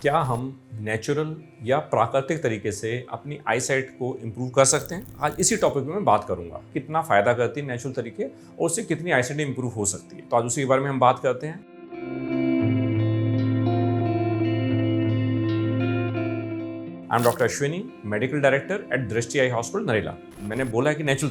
क्या हम नेचुरल या प्राकृतिक तरीके से अपनी आई साइट को इम्प्रूव कर सकते हैं? आज इसी टॉपिक में मैं बात करूंगा, कितना फ़ायदा करती है नेचुरल तरीके और उससे कितनी आई साइट इम्प्रूव हो सकती है। तो आज उसी के बारे में हम बात करते हैं। I am doctor Ashwini, medical director at दृष्टि आई हॉस्पिटल नरेला। मैंने बोला है कि नेचुरल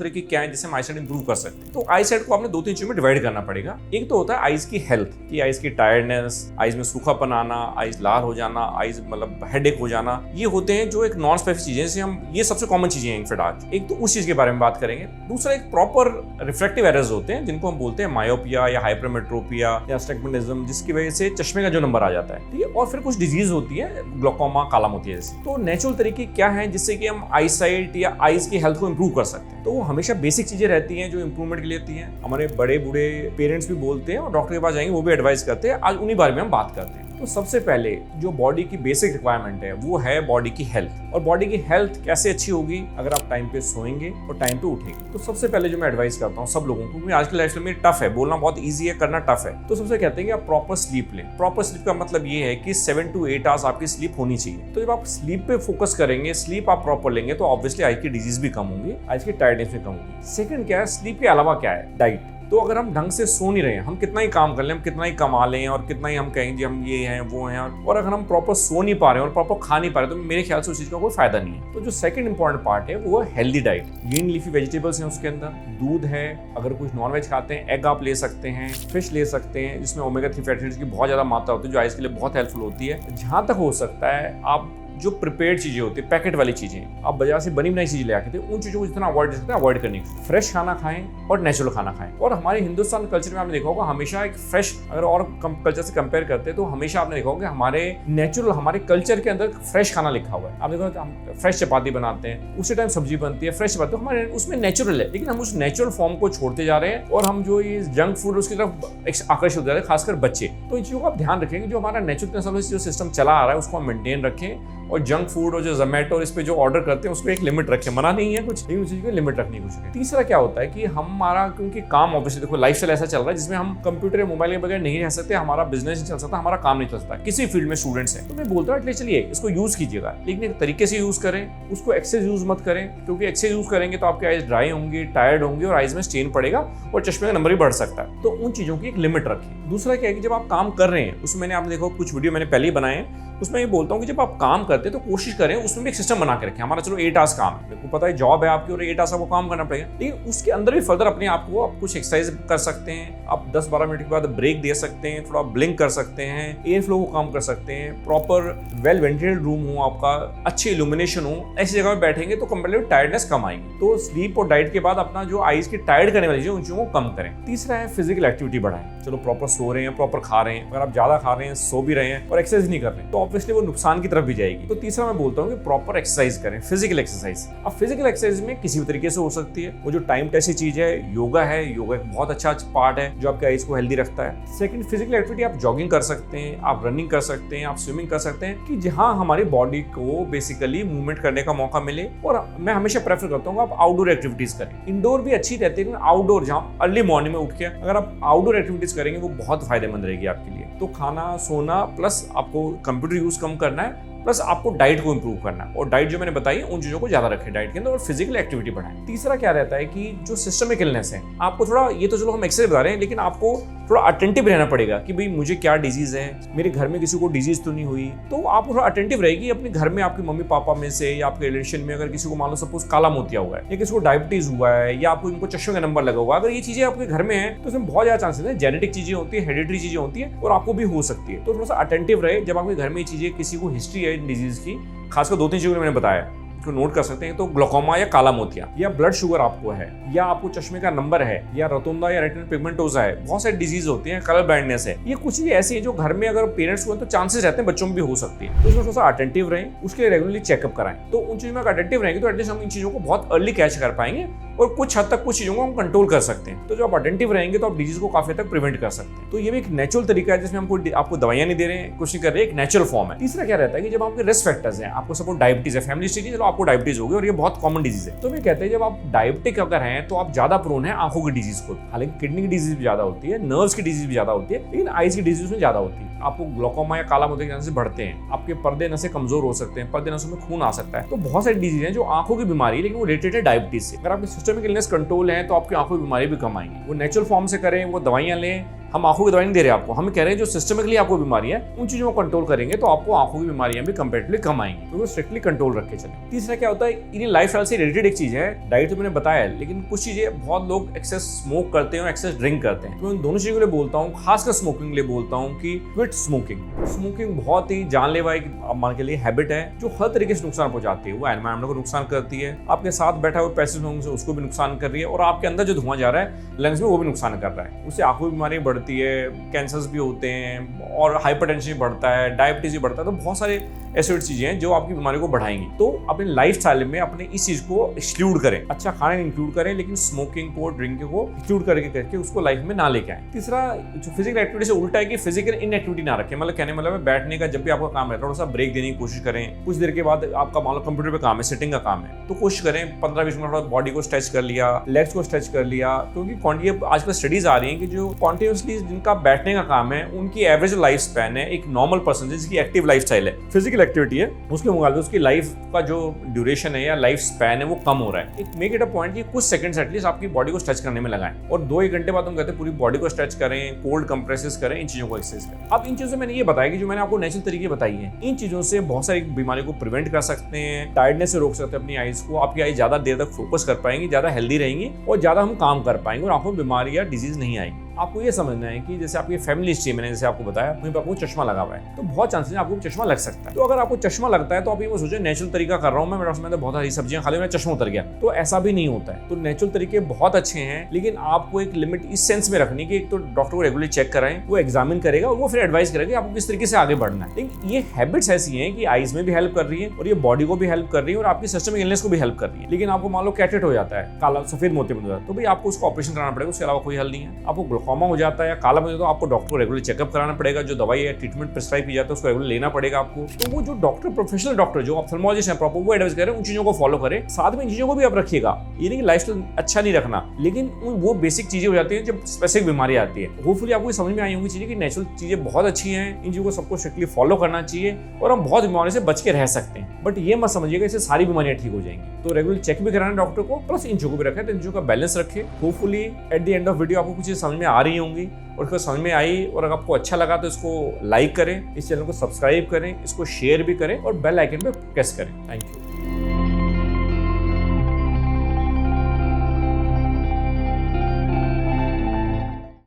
तरीके क्या है जिससे हम आई साइट इंप्रूव कर सकते हैं। तो आई साइट को आपने दो तीन चीजों में डिवाइड करना पड़ेगा। एक तो होता है आईज की हेल्थ, कि आईज की टायर्डनेस, आईज में सूखापन आना, आईज लाल हो जाना, आईज मतलब हेडेक हो जाना, ये होते हैं जो एक नॉन स्पेसिफिक चीजें, जैसे हम ये सबसे कॉमन चीजें हैं इनफैक्ट आज। एक तो उस चीज के बारे में बात करेंगे। दूसरा एक प्रॉपर रिफ्रैक्टिव एरर्स होते हैं जिनको हम बोलते हैं मायोपिया या हाइपरमेट्रोपिया या एस्टिग्मेटिज्म, जिसकी वजह से चश्मे का जो नंबर आ जाता है, ठीक है। और फिर कुछ डिजीज होती है, ग्लोकोमा, काला मोतिया जैसी। तो नेचुरल तरीके क्या हैं जिससे कि हम आई साइट या आईज की हेल्थ को इंप्रूव कर सकते हैं? तो वो हमेशा बेसिक चीजें रहती हैं जो इंप्रूवमेंट के लिए होती हैं। हमारे बड़े बूढ़े पेरेंट्स भी बोलते हैं और डॉक्टर के पास जाएंगे वो भी एडवाइस करते हैं। आज उन्हीं बारे में हम बात करते हैं। तो सबसे पहले जो बॉडी की बेसिक रिक्वायरमेंट है वो है बॉडी की हेल्थ। और बॉडी की हेल्थ कैसे अच्छी होगी? अगर आप टाइम पे सोएंगे और टाइम पे उठेंगे। तो सबसे पहले जो मैं एडवाइस करता हूँ सब लोगों को, क्योंकि आज की लाइफस्टाइल में टफ है, बोलना बहुत ईजी है, करना टफ है। तो सबसे कहते हैं कि आप प्रॉपर स्लीप लें। प्रॉपर स्लीप का मतलब ये है कि 7 to 8 आवर्स आपकी स्लीप होनी चाहिए। तो जब आप स्लीप पे फोकस करेंगे, स्लीप आप प्रॉपर लेंगे, तो ऑब्वियसली आई की डिजीज भी कम होंगी, आई की टायर्डनेस भी कम होगी। सेकंड क्या है, स्लीप के अलावा क्या है, डाइट। तो अगर हम ढंग से सो नहीं रहे हैं, हम कितना ही काम कर लें, हम कितना ही कमा लें और कितना ही हम कहेंगे हम ये हैं वो हैं, और अगर हम प्रॉपर सो नहीं पा रहे हैं और प्रॉपर खा नहीं पा रहे, तो मेरे ख्याल से उस चीज का कोई फायदा नहीं है। तो जो सेकंड इंपॉर्टेंट पार्ट है वो है healthy diet. Green leafy vegetables हैं उसके अंदर, दूध है, अगर कुछ नॉनवेज खाते हैं एग आप ले सकते हैं, फिश ले सकते हैं जिसमें ओमेगा 3 फैटी एसिड्स की बहुत ज्यादा मात्रा होती है जो आइज के लिए बहुत हेल्पफुल होती है। जहां तक हो सकता है आप जो प्रिपेयर्ड चीजें होती है, पैकेट वाली चीजें, आप बाजार से बनी बनाई चीजें ले आके, उन चीजों को जितना अवॉइड कर सकते हैं अवॉइड करनी। फ्रेश खाना खाएं और नेचुरल खाना खाएं। और हमारे हिंदुस्तान कल्चर में आपने देखा होगा हमेशा एक फ्रेश, अगर और कल्चर से कंपेयर करते हैं तो हमेशा आपने देखा होगा हमारे नेचुरल, हमारे कल्चर के अंदर फ्रेश खाना लिखा हुआ है। आप देखो हम फ्रेश चपाती बनाते हैं, उसी टाइम सब्जी बनती है, फ्रेश चपाती, तो हमारे उसमें नेचुरल है। लेकिन हम उस नेचुरल फॉर्म को छोड़ते जा रहे हैं और हम जो ये जंक फूड उसकी तरफ आकर्षित हो जा रहे हैं, खासकर बच्चे। तो इन चीजों को आप ध्यान रखेंगे, जो हमारा नेचुरल जो सिस्टम चला आ रहा है उसको हम मेंटेन रखें। और जंक फूड और जो जोमेटो इस पे जो ऑर्डर करते हैं उसको एक लिमिट रखें, मना नहीं है कुछ, लेकिन उस चीज को लिमिट रखनी कुछ है। तीसरा क्या होता है कि हमारा, क्योंकि काम ऑब्वियसली देखो लाइफस्टाइल ऐसा चल रहा है जिसमें हम कंप्यूटर या मोबाइल के बगैर नहीं रह सकते, हमारा बिजनेस नहीं चल सकता, हमारा काम नहीं चल सकता, किसी फील्ड में स्टूडेंट्स हैं। तो मैं बोलता हूँ एटलीस्ट चलिए इसको यूज कीजिएगा, लेकिन एक तरीके से यूज करें, उसको एक्सेस यूज मत करें, क्योंकि एक्सेस यूज करेंगे तो आपके आइज ड्राई होंगे, टायर्ड होंगे और आइज में स्ट्रेन पड़ेगा और चश्मे का नंबर भी बढ़ सकता है। तो उन चीजों की एक लिमिट रखिए। दूसरा क्या है कि जब आप काम कर रहे हैं, उसमें मैंने आपने देखो कुछ वीडियो मैंने पहले ही बनाए हैं, उसमें ये बोलता हूँ कि जब आप काम करते हैं तो कोशिश करें उसमें भी एक सिस्टम बना के रखें। हमारा चलो 8 आवर्स काम है, मेरे को पता है जॉब है आपकी और 8 आवर्स आपको काम करना पड़ेगा, लेकिन उसके अंदर भी फर्दर अपने आप को आप कुछ एक्सरसाइज कर सकते हैं, आप 10-12 मिनट के बाद ब्रेक दे सकते हैं, थोड़ा ब्लिंक कर सकते हैं, एयर फ्लो को काम कर सकते हैं, प्रॉपर वेल वेंटिलेटेड रूम हो आपका, अच्छी इल्यूमिनेशन हो, ऐसी जगह पर बैठेंगे तो कंपैरेटिव टायर्डनेस कम आएगी। तो स्लीप और डाइट के बाद अपना जो आईज की टायर्ड करने वाली चीजें उन चीजों को कम करें। तीसरा है फिजिकल एक्टिविटी बढ़ाएं। चलो प्रॉपर सो रहे हैं, प्रॉपर खा रहे हैं, अगर आप ज्यादा खा रहे हैं, सो भी रहे हैं और एक्सरसाइज नहीं कर रहे हैं तो ऑब्वियसली वो नुकसान की तरफ भी जाएगी। तो तीसरा मैं बोलता हूँ कि प्रॉपर एक्सरसाइज करें, फिजिकल एक्सरसाइज। अब फिजिकल एक्सरसाइज में किसी भी तरीके से हो सकती है, वो जो टाइम टेस्ट चीज है योगा है, योगा एक बहुत अच्छा पार्ट है जो आपके आइज को हेल्दी रखता है। सेकंड, फिजिकल एक्टिविटी, आप जॉगिंग कर सकते हैं, आप रनिंग कर सकते हैं, आप स्विमिंग कर सकते हैं, कि जहां हमारी बॉडी को बेसिकली मूवमेंट करने का मौका मिले। और मैं हमेशा प्रेफर करता हूँ आप आउटडोर एक्टिविटीज करें। इंडोर भी अच्छी रहती है, लेकिन आउटडोर जहाँ अर्ली मॉर्निंग में उठ के अगर आप आउटडोर एक्टिविटीज करेंगे वो बहुत फायदेमंद रहेगी आपके लिए। तो खाना, सोना प्लस आपको कंप्यूटर यूज कम करना है, प्लस आपको डाइट को इंप्रूव करना है। और डाइट जो मैंने बताई उन चीजों को ज्यादा रखें डाइट के अंदर और फिजिकल एक्टिविटी बढ़ाएं। तीसरा क्या रहता है कि जो सिस्टमिक इलनेस है, आपको थोड़ा, ये तो चलो हम एक्सरसाइज बता रहे हैं, लेकिन आपको थोड़ा अटेंटिव रहना पड़ेगा कि भाई मुझे क्या डिजीज है, मेरे घर में किसी को डिजीज तो नहीं हुई। तो आप थोड़ा अटेंटिव रहेगी अपने घर में, आपके मम्मी पापा में से या आपके रिलेशन में अगर किसी को मान लो सपोज काला मोतिया हुआ है या किसी को डायबिटीज हुआ है या आपको इनको चश्मे का नंबर लगा हुआ है, अगर ये चीजें आपके घर में है तो इसमें बहुत ज्यादा चांसेस है, जेनेटिक चीजें होती है, हेरिडिटरी चीजें होती है और आपको भी हो सकती है। तो थोड़ा सा अटेंटिव रहे जब आपके घर में ये चीजें, किसी को हिस्ट्री है इन डिजीज की, खासकर 2-3 चीजों मैंने बताया को नोट कर सकते हैं। तो ग्लोकोमा या काला मोतिया, या ब्लड शुगर आपको है, या आपको चश्मे का नंबर है, या रोटुंडा या रेटिनल पिगमेंटोसा है, बहुत सारी डिजीज होती हैं, कलर ब्लाइंडनेस है, ये कुछ चीजें ऐसी है जो घर में अगर पेरेंट्स को है तो चांसेस रहते हैं बच्चों में भी हो सकती है। तो इसमें थोड़ा सा अटेंटिव रहें, उसके लिए रेगुलरली चेकअप कराएं। तो उन चीजों में अगर अटेंटिव रहेंगे तो एटलीस्ट हम इन चीजों को बहुत अर्ली कैच कर पाएंगे और कुछ हद तक कुछ चीजों को हम कंट्रोल कर सकते हैं। तो जो आप अटेंटिव रहेंगे तो आप डिजीज को काफी हद तक प्रिवेंट कर सकते हैं। तो ये भी एक नेचुरल तरीका है जिसमें हम आपको दवाइयां नहीं दे रहे हैं, कुछ नहीं कर रहे, एक नेचुरल फॉर्म है। तीसरा क्या रहता है कि जब आपके रिस्क फैक्टर्स हैं, आपको सपोज डायबिटीज है, फैमिली हिस्ट्री, चलो आपको डायबिटीज होगी, और ये बहुत कॉमन डिजीज है। तो वे कहते हैं जब आप डायबिटिक अगर हैं तो आप ज्यादा प्रोन है आंखों की डिजीज को। हालांकि किडनी की डिजीज भी ज्यादा होती है, नर्व्स की डिजीज भी ज्यादा होती है, लेकिन आईज की डिजीज में ज्यादा होती है। आपको ग्लोकोमा या काला मोतिया के चांसेस बढ़ते हैं, आपके पर्दे नसें कमजोर हो सकते हैं, पर्दे नसों में खून आ सकता है। तो बहुत सारी डिजीज हैं जो आंखों की बीमारी है, लेकिन वो रिलेटेड है डायबिटीज से। अगर आपकी सिस्टमिक इलनेस कंट्रोल है तो आपकी आंखों की बीमारी भी कम आएंगी। वो नेचुरल फॉर्म से करें, वो दवाइयां लें, हम आंखों की दवाई नहीं दे रहे आपको, हम कह रहे हैं जो सिस्टमिकली आपको बीमारी है उन चीजों को कंट्रोल करेंगे तो आपको आंखों की बीमारियां भी कंपैरेटिवली कम आएंगी। तो वो स्ट्रिक्टली कंट्रोल रख के चलें। तीसरा क्या होता है, इन्हीं लाइफ स्टाइल से रिलेटेड एक चीज है, डाइट तो मैंने बताया है, लेकिन कुछ चीजें बहुत लोग एक्सेस स्मोक करते हैं और एक्सेस ड्रिंक करते हैं। तो उन दोनों चीजों के लिए बोलता हूँ, खासकर स्मोकिंग के लिए बोलता हूँ कि क्विट स्मोकिंग। स्मोकिंग बहुत ही जानलेवा एक मान के लिए हैबिट है जो हर तरीके से नुकसान पहुंचाती है। वो एनवायरमेंट को नुकसान करती है, आपके साथ बैठा हुआ पैसे से उसको भी नुकसान कर रही है, और आपके अंदर जो धुआं जा रहा है लंग्स में वो भी नुकसान कर रहा है। उससे आंखों की बीमारी बढ़ती है, कैंसर्स भी होते हैं, और हाइपरटेंशन भी बढ़ता है, डायबिटीज भी बढ़ता है। तो बहुत सारे ऐसी चीजें हैं जो आपकी बीमारी को बढ़ाएंगी। तो अपने लाइफ स्टाइल में अपने इस चीज को एक्सक्लूड करें, अच्छा खाना इंक्लूड करें, लेकिन स्मोकिंग को, ड्रिंकिंग को एक्सक्लूड करके उसको लाइफ में ना लेके आए। तीसरा, जो फिजिकल एक्टिविटी से उल्टा है कि फिजिकल इनएक्टिविटी ना रखें। मतलब कहने मतलब बैठने का जब भी आपका काम है थोड़ा सा ब्रेक देने की कोशिश करें। कुछ देर के बाद आपका मान लो कंप्यूटर पे काम है, सिटिंग का काम है, तो कोशिश करें 15-20 मिनट थोड़ा बॉडी को स्ट्रेच कर लिया, लेग्स को स्ट्रेच कर लिया। क्योंकि आजकल स्टडीज आ रही हैं कि जो कॉन्टिन्यूसली जिनका बैठने का काम है उनकी एवरेज लाइफ स्पैन है, एक नॉर्मल पर्सन जिसकी एक्टिव लाइफ स्टाइल है, फिजिकल एक्टिविटी है, उसके मुकाबले उसकी लाइफ का जो ड्यूरेशन है या लाइफ स्पैन है वो कम हो रहा है। एक मेक इट अ पॉइंट कि कुछ सेकंड्स एटलीस्ट आपकी बॉडी को स्ट्रेच करने में लगाएं, और 2-1 घंटे बाद हम कहते हैं पूरी बॉडी को स्ट्रेच करें, कोल्ड कंप्रेसेस करें, इन चीजों को एक्सरसाइज करें। अब इन चीजों से मैंने ये बताया कि जो मैंने आपको नेचुरल तरीके बताई है, इन चीजों से बहुत सारी बीमारी को प्रिवेंट कर सकते हैं, टायर्डनेस से रोक सकते हैं अपनी आईज को। आपकी आईज ज्यादा देर तक फोकस कर पाएंगी, ज्यादा हेल्दी रहेंगी, और ज्यादा हम काम कर पाएंगे, और आंखों में बीमारी या डिजीज नहीं आएगी। आपको ये समझना है कि जैसे आपकी फैमिली हिस्ट्री, मैंने जैसे आपको बताया वहीं पर आपको चश्मा लगा हुआ है, तो बहुत चांसेस है आपको चश्मा लग सकता है। तो अगर आपको चश्मा लगता है तो आप ये सोचो नेचुरल तरीका कर रहा हूँ मैं, मेरे पास बहुत सारी सब्जियां खा ली, मेरा चश्मा उतर गया, तो ऐसा भी नहीं होता है। तो नेचुरल तरीके बहुत अच्छे हैं, लेकिन आपको एक लिमिट इस सेंस में रखनी कि एक तो डॉक्टर को रेगुलरली चेक कराएं, वो एग्जामिन करेगा और वो फिर एडवाइस करेगा आपको किस तरीके से आगे बढ़ना है। लेकिन ये हैबिट्स ऐसी हैं कि आईज में भी हेल्प कर रही है, और ये बॉडी को भी हेल्प कर रही है, और आपकी सिस्टमिक इलनेस को भी हेल्प कर रही है। लेकिन आपको मान लो कैटरेट हो जाता है, काला सफेद मोती बन जाता है, तो भाई आपको उसको ऑपरेशन कराना पड़ेगा, उसके अलावा कोई हल नहीं है। आपको ग्लोकोमा हो जाता है, काला मुझे, तो आपको डॉक्टर को रेगुलर चेकअप कराना पड़ेगा, जो दवाई है ट्रीटमेंट प्रिस्क्राइब की जाती है उसको रेगुलर लेना पड़ेगा आपको। तो वो जो डॉक्टर, प्रोफेशनल डॉक्टर जो ऑप्थेल्मोलॉजिस्ट है प्रॉपर, वो एडवाइस करें उन चीजों को फॉलो करें। साथ में इन चीजों को भी आप रखिएगा, ये नहीं कि लाइफस्टाइल अच्छा नहीं रखना, लेकिन वो बेसिक चीजें हो जाती हैं जब स्पेसिफिक बीमारी आती है। होपफुली आपको समझ में आई होंगी चीजें कि नेचुरल चीजें बहुत अच्छी हैं, इन चीजों को सबको स्ट्रिक्टली फॉलो करना चाहिए, और हम बहुत बीमारियों से बच के रह सकते हैं। बट ये मत समझिएगा इससे सारी बीमारियां ठीक हो जाएंगी। तो रेगुलर चेक भी कराना डॉक्टर को, प्लस इन चीजों को भी रखें, तो इन चीजों का बैलेंस रखें। Hopefully at the end of video आपको कुछ समझ में आ रही होंगी, और उसको समझ में आई, और अगर आपको अच्छा लगा तो इसको लाइक करें, इस चैनल को सब्सक्राइब करें, इसको शेयर भी करें, और बेल आइकन पे प्रेस करें। Thank you.